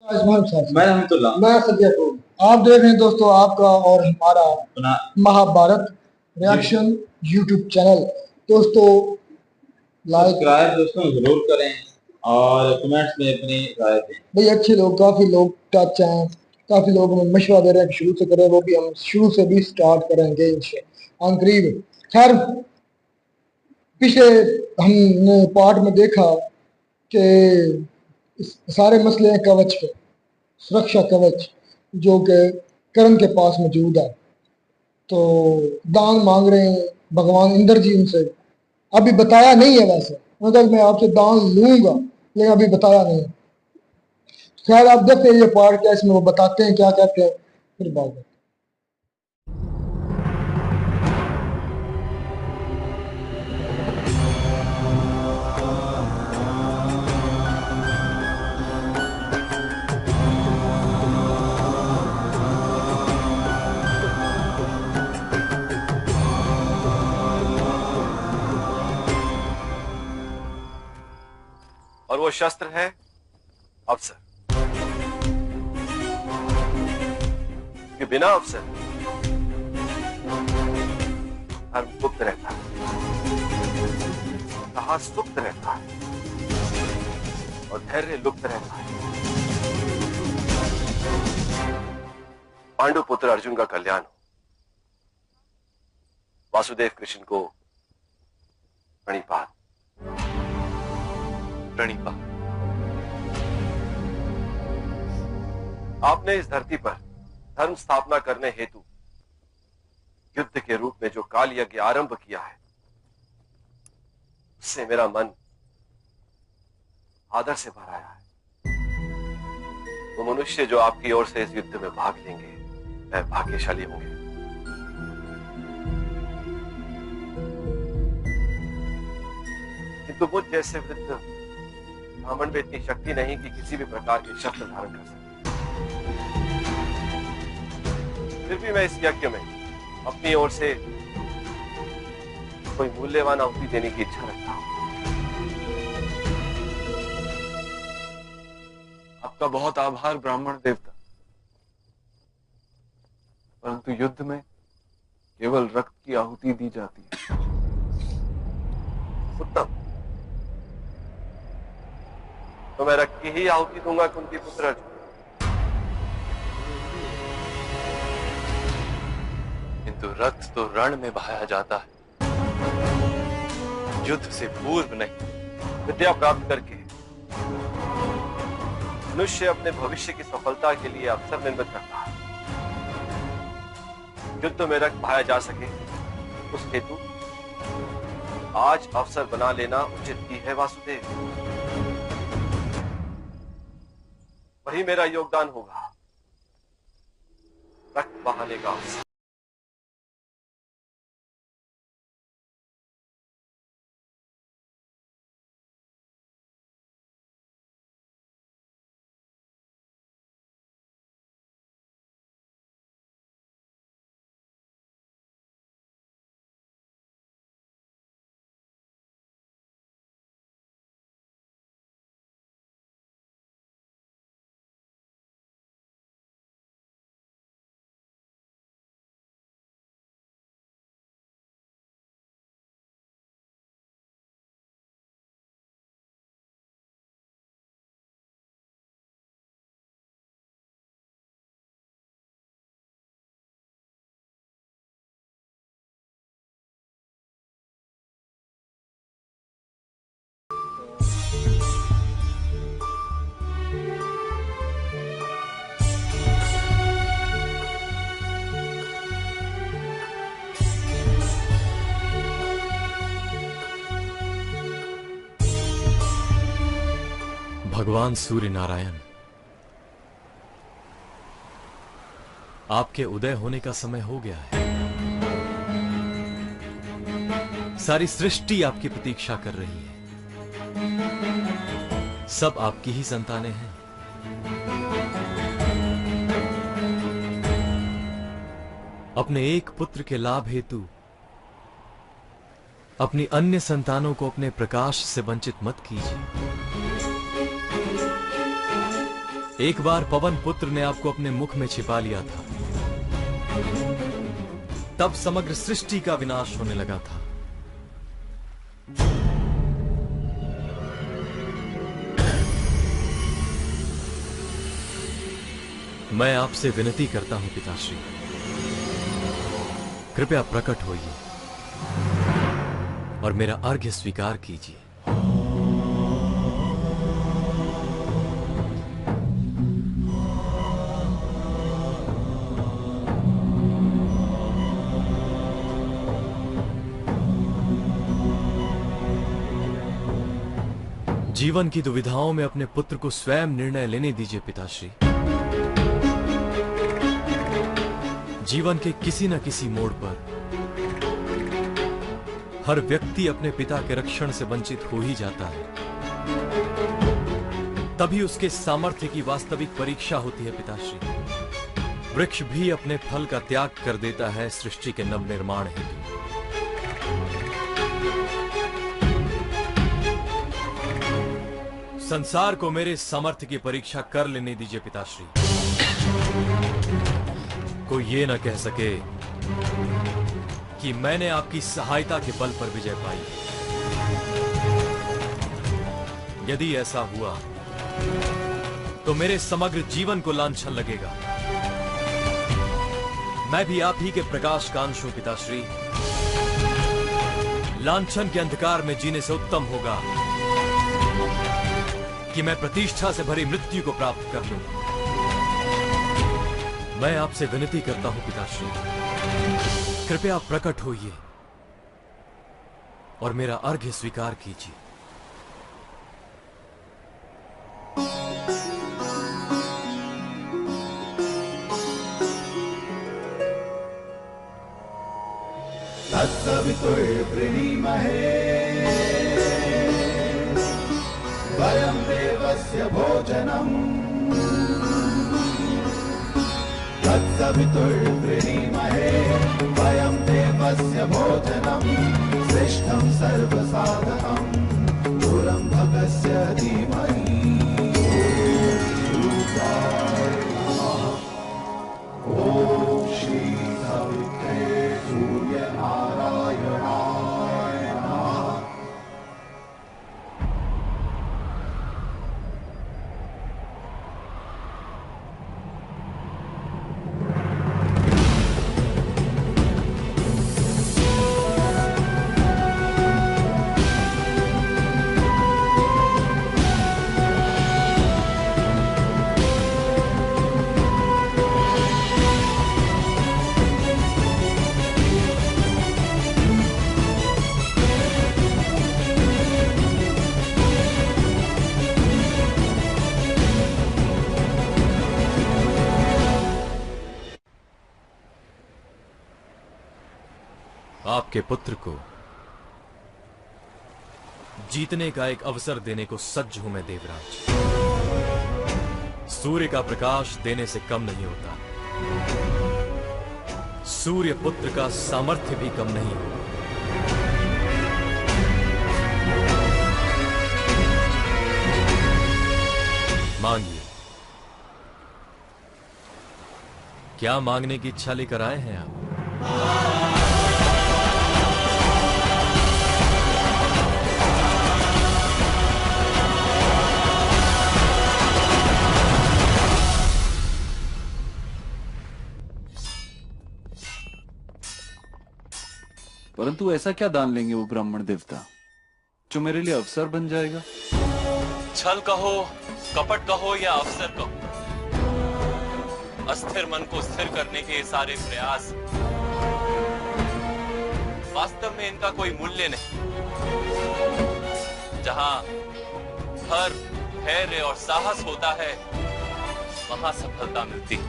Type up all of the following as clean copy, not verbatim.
मैं रहमतुल्लाह। मैं सज्जा को आप देख रहे हैं दोस्तों, आपका और हमारा महाभारत रिएक्शन यूट्यूब चैनल। दोस्तों लाइक सब्सक्राइब दोस्तों जरूर करें और कमेंट्स में अपनी राय दें। भाई, अच्छे लोग, काफी लोग टच हैं, काफी लोग हमें मशवरा दे रहे हैं कि शुरू से करें, वो भी हम शुरू से भी स्टार्ट करेंगे इंशाअल्लाह करीब। खैर, पिछले हमने पार्ट में देखा कि सारे मसले हैं कवच के, सुरक्षा कवच जो कि करण के पास मौजूद है। तो दान मांग रहे हैं भगवान इंद्र जी उनसे। अभी बताया नहीं है, वैसे मतलब मैं आपसे दान लूंगा, लेकिन अभी बताया नहीं। खैर, आप देखते हैं ये पार्ट क्या इसमें वो बताते हैं, क्या कहते हैं, फिर बात करते हैं। और वो शस्त्र है अवसर, कि बिना अवसर धर्म गुप्त रहता है, साहस सुप्त रहता है और धैर्य लुप्त रहता है। पांडु पुत्र अर्जुन का कल्याण हो। वासुदेव कृष्ण को प्रणिपात। प्रणिपात। आपने इस धरती पर धर्म स्थापना करने हेतु युद्ध के रूप में जो काल यज्ञ आरंभ किया है, उससे मेरा मन आदर से भर आया है। वो मनुष्य जो आपकी ओर से इस युद्ध में भाग लेंगे, वह भाग्यशाली होंगे। किंतु मुझ जैसे वृद्ध ब्राह्मण में इतनी शक्ति नहीं कि किसी भी प्रकार के शस्त्र धारण कर सके। फिर भी मैं इस यज्ञ में अपनी ओर से कोई मूल्यवान आहुति देने की इच्छा रखता हूं। आपका बहुत आभार ब्राह्मण देवता, परंतु युद्ध में केवल रक्त की आहुति दी जाती है। उत्तम, तो मैं रक्त की ही आहुति दूंगा कुंती पुत्र अर्जुन। किंतु रक्त तो रण में बहाया जाता है, युद्ध से पूर्व नहीं। विद्या प्राप्त करके मनुष्य अपने भविष्य की सफलता के लिए अवसर निर्मित करता है। युद्ध में रक्त बहाया जा सके, उस हेतु आज अवसर बना लेना उचित ही है वासुदेव। वही मेरा योगदान होगा, रक्त बहाने का अवसर। भगवान सूर्य नारायण, आपके उदय होने का समय हो गया है। सारी सृष्टि आपकी प्रतीक्षा कर रही है। सब आपकी ही संतानें हैं। अपने एक पुत्र के लाभ हेतु अपनी अन्य संतानों को अपने प्रकाश से वंचित मत कीजिए। एक बार पवन पुत्र ने आपको अपने मुख में छिपा लिया था, तब समग्र सृष्टि का विनाश होने लगा था। मैं आपसे विनती करता हूं पिताश्री, कृपया प्रकट होइए और मेरा अर्घ्य स्वीकार कीजिए। जीवन की दुविधाओं में अपने पुत्र को स्वयं निर्णय लेने दीजिए पिताश्री। जीवन के किसी न किसी मोड़ पर हर व्यक्ति अपने पिता के रक्षण से वंचित हो ही जाता है, तभी उसके सामर्थ्य की वास्तविक परीक्षा होती है पिताश्री। वृक्ष भी अपने फल का त्याग कर देता है सृष्टि के नवनिर्माण हेतु। संसार को मेरे सामर्थ्य की परीक्षा कर लेने दीजिए पिताश्री। कोई ये न कह सके कि मैंने आपकी सहायता के बल पर विजय पाई। यदि ऐसा हुआ तो मेरे समग्र जीवन को लांछन लगेगा। मैं भी आप ही के प्रकाश का अंश हूं पिताश्री। लांछन के अंधकार में जीने से उत्तम होगा कि मैं प्रतिष्ठा से भरी मृत्यु को प्राप्त कर लूं। मैं आपसे विनती करता हूं पिताश्री, कृपया प्रकट होइए और मेरा अर्घ्य स्वीकार कीजिए। तत्सवितुर्वृणीमहे वयं देवस्य भोजनम्। तत्सवितुर्वृणीमहे वयं देवस्य भोजनम्। श्रेष्ठं सर्वसाधकं दूरं भगस्य धीमहि। ॐ श्री सवित्रे सूर्यनारायणाय नमः। आपके पुत्र को जीतने का एक अवसर देने को सज्ज हूं मैं देवराज। सूर्य का प्रकाश देने से कम नहीं होता, सूर्य पुत्र का सामर्थ्य भी कम नहीं होता। मांगिए, क्या मांगने की इच्छा लेकर आए हैं आप? परंतु ऐसा क्या दान लेंगे वो ब्राह्मण देवता जो मेरे लिए अवसर बन जाएगा? छल कहो, कपट कहो या अवसर कहो, अस्थिर मन को स्थिर करने के सारे प्रयास वास्तव में इनका कोई मूल्य नहीं। जहां हर धैर्य और साहस होता है वहां सफलता मिलती है,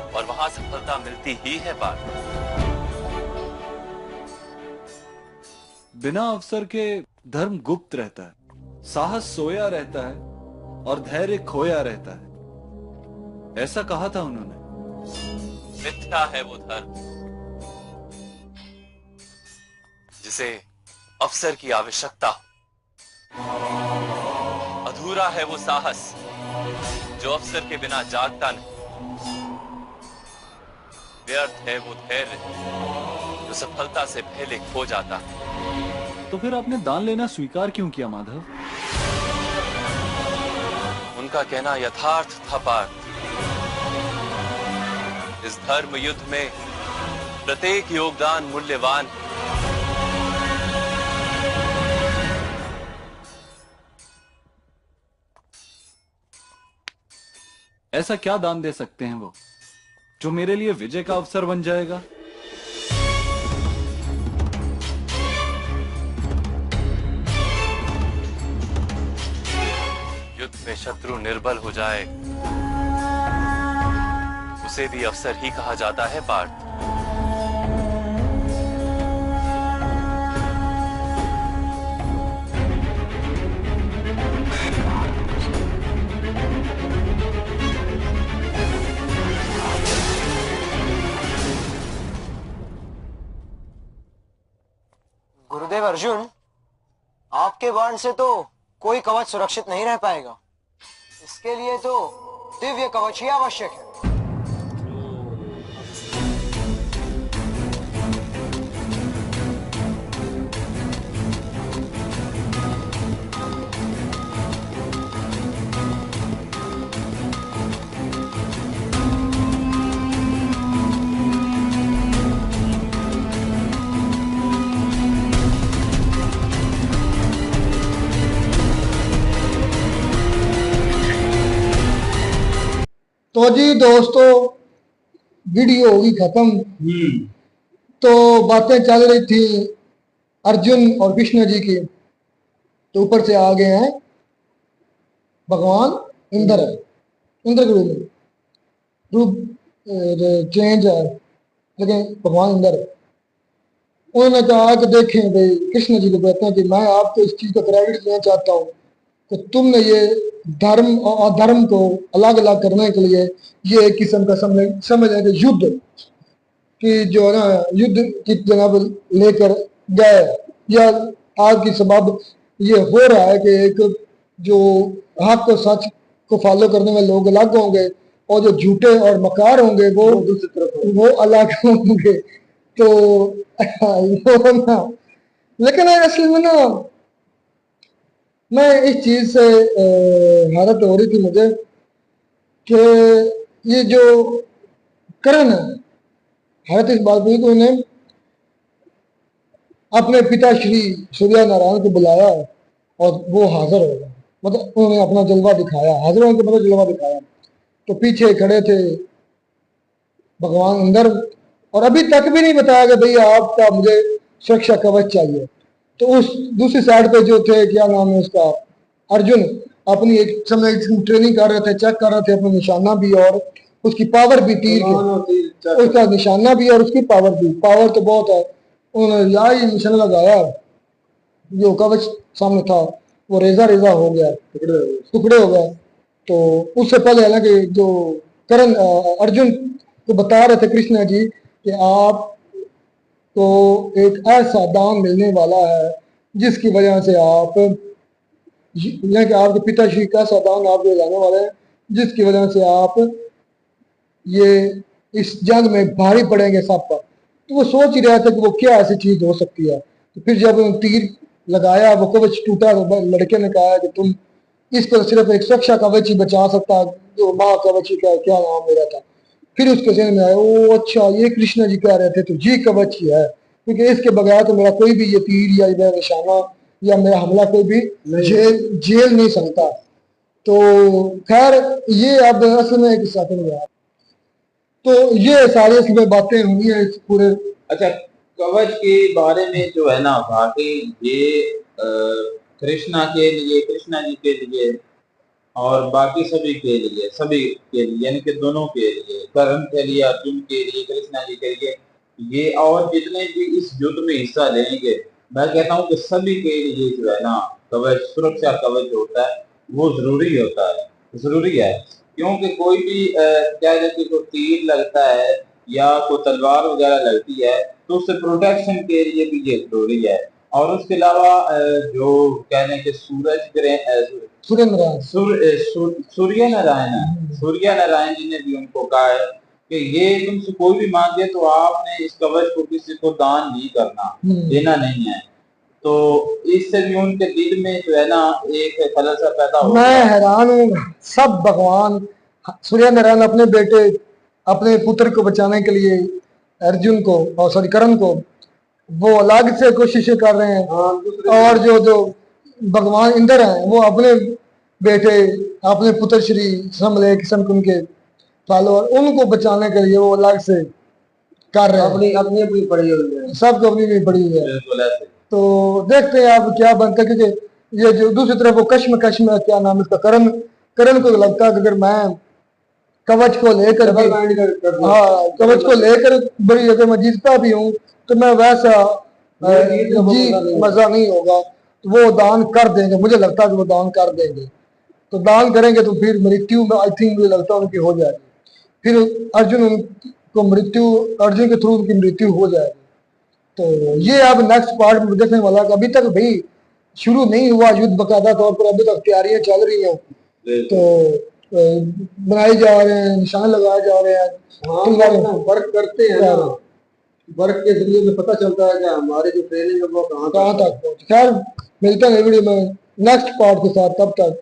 और वहां सफलता मिलती ही है बार। बिना अवसर के धर्म गुप्त रहता है, साहस सोया रहता है और धैर्य खोया रहता है, ऐसा कहा था उन्होंने। मिथ्या है वो धर्म जिसे अवसर की आवश्यकता, अधूरा है वो साहस जो अफसर के बिना जागता नहीं। व्यर्थ है वो धैर्य जो सफलता से पहले खो जाता है। तो फिर आपने दान लेना स्वीकार क्यों किया माधव? उनका कहना यथार्थ था पार्थ। इस धर्म युद्ध में प्रत्येक योगदान मूल्यवान है। ऐसा क्या दान दे सकते हैं वो जो मेरे लिए विजय का अवसर बन जाएगा? युद्ध में शत्रु निर्बल हो जाए उसे भी अवसर ही कहा जाता है पार्थ। गुरुदेव अर्जुन, आपके बाण से तो कोई कवच सुरक्षित नहीं रह पाएगा। इसके लिए तो दिव्य कवच ही आवश्यक है। तो जी दोस्तों, वीडियो होगी खत्म। तो बातें चल रही थी अर्जुन और कृष्ण जी की, तो ऊपर से आ गए हैं भगवान इंद्र। इंद्र के रूप चेंज है, लेकिन भगवान इंद्र। उन्होंने कहा कि देखें भाई, कृष्ण जी को कहते हैं कि मैं आपको इस चीज का क्रेडिट देना चाहता हूँ कि तुमने ये धर्म और अधर्म को अलग अलग करने के लिए ये एक किस्म का समझ है कि युद्ध की जो है ना, युद्ध की जनाब लेकर गए, या आज की सबब ये हो रहा है कि एक जो हक और सच को फॉलो करने में लोग अलग होंगे और जो झूठे और मकार होंगे वो अलग होंगे। तो वो ना, लेकिन असल में ना, मैं इस चीज से हैरत हो रही थी मुझे कि ये जो करण है, हैरत इस बात हुई कि उन्हें अपने पिता श्री सूर्य नारायण को बुलाया और वो हाजिर हो गए। मतलब उन्होंने अपना जलवा दिखाया, हाजिर होने के मतलब जलवा दिखाया। तो पीछे खड़े थे भगवान इंद्र, और अभी तक भी नहीं बताया कि भाई आपका मुझे सुरक्षा कवच चाहिए। तो उस दूसरी साइड पे जो थे, क्या नाम है उसका, अर्जुन, अपनी एक समय ट्रेनिंग कर रहे थे, चेक कर रहे थे अपना निशाना भी और उसकी पावर भी, तीर की उसका निशाना भी और उसकी पावर भी। पावर तो बहुत है। उन्होंने यही निशाना लगाया, जो कवच सामने था वो रेजा रेजा हो गया, टुकड़े हो गए। तो उससे पहले हालांकि जो करण अर्जुन को बता रहे थे कृष्ण जी कि आप तो एक ऐसा दान मिलने वाला है जिसकी वजह से आप, यानी कि आपके पिताश्री का ऐसा दान आपको लाने वाले हैं जिसकी वजह से आप ये इस जंग में भारी पड़ेंगे सब पर। तो वो सोच ही रहे थे कि वो क्या ऐसी चीज हो सकती है। तो फिर जब तीर लगाया, वो कवच टूटा, तो लड़के ने कहा कि तुम इसको सिर्फ एक सुरक्षा कवच ही बचा सकता है, जो माँ कवच ही का क्या नाम मेरा था। फिर उसके जहन में आया, ओ अच्छा, ये कृष्ण जी कह रहे थे, तो जी कवच ही है, क्योंकि इसके बगैर तो मेरा कोई भी ये तीर या मेरा निशाना या मेरा हमला कोई भी झेल नहीं सकता। तो खैर, ये अब असल में एक साथ में गया। तो ये सारी असल में बातें हुई है इस पूरे। अच्छा, कवच के बारे में जो है ना, वाकई ये कृष्णा के लिए, कृष्णा जी के लिए और बाकी सभी के लिए, यानी कि दोनों के लिए, कर्ण के लिए, अर्जुन के लिए, कृष्णा जी के लिए, ये और जितने भी इस युद्ध में हिस्सा लेंगे, मैं कहता हूँ कि सभी के लिए जो है ना कवच, सुरक्षा कवच होता है, वो जरूरी होता है, जरूरी है। क्योंकि कोई भी क्या जैसे कोई तीर लगता है या कोई तलवार वगैरह लगती है तो उससे प्रोटेक्शन के लिए भी ये जरूरी है। और उसके अलावा जो कह लें कि सूरज सूर्य नारायण सूर्य नारायण जी ने भी उनको कहा है कि ये तुमसे कोई भी मांगे तो आपने इस कवच को किसी को दान नहीं करना, देना नहीं है। तो इससे भी उनके दिल में जो है ना एक खलल सा पैदा हो मैं गया। हैरान हूँ, सब भगवान सूर्य नारायण अपने बेटे अपने पुत्र को बचाने के लिए अर्जुन को और सॉरी करण को वो अलग से कोशिशें कर रहे हैं, और जो भगवान इंद्र हैं वो अपने बेटे अपने पुत्र श्री समले किशन कुंड के फॉलोअर उनको बचाने के लिए वो अलग से कर रहे हैं, अपनी पड़ी हुई है, सबको अपनी पड़ी हुई है। बिल्कुल ऐसे। तो देखते हैं अब क्या बनता है, क्योंकि ये जो दूसरी तरफ वो कश्म क्या नाम है इसका, करण को लगता है कि अगर मैं कवच को लेकर कवच को लेकर बड़ी अगर मैं जीतता भी हूँ तो मैं वैसा मजा नहीं होगा, तो वो दान कर देंगे, मुझे लगता है कि वो दान कर देंगे। तो दान करेंगे तो फिर मृत्यु में आई थिंक मुझे लगता है उनकी हो जाएगी, फिर अर्जुन के थ्रू उनकी मृत्यु हो जाएगी। तो ये अब नेक्स्ट पार्ट में देखने वाला है। अभी तक भाई शुरू नहीं हुआ युद्ध बकायदा तौर पर, अभी तक तैयारियां चल रही हैं, तो बनाए जा रहे हैं, निशान लगाए जा रहे हैं, वर्क करते हैं ना, वर्क के जरिए में पता चलता है कि हमारे जो ट्रेनिंग है वो कहाँ तक पहुंची। खैर मिलते हैं वीडियो में नेक्स्ट पार्ट के साथ, तब तक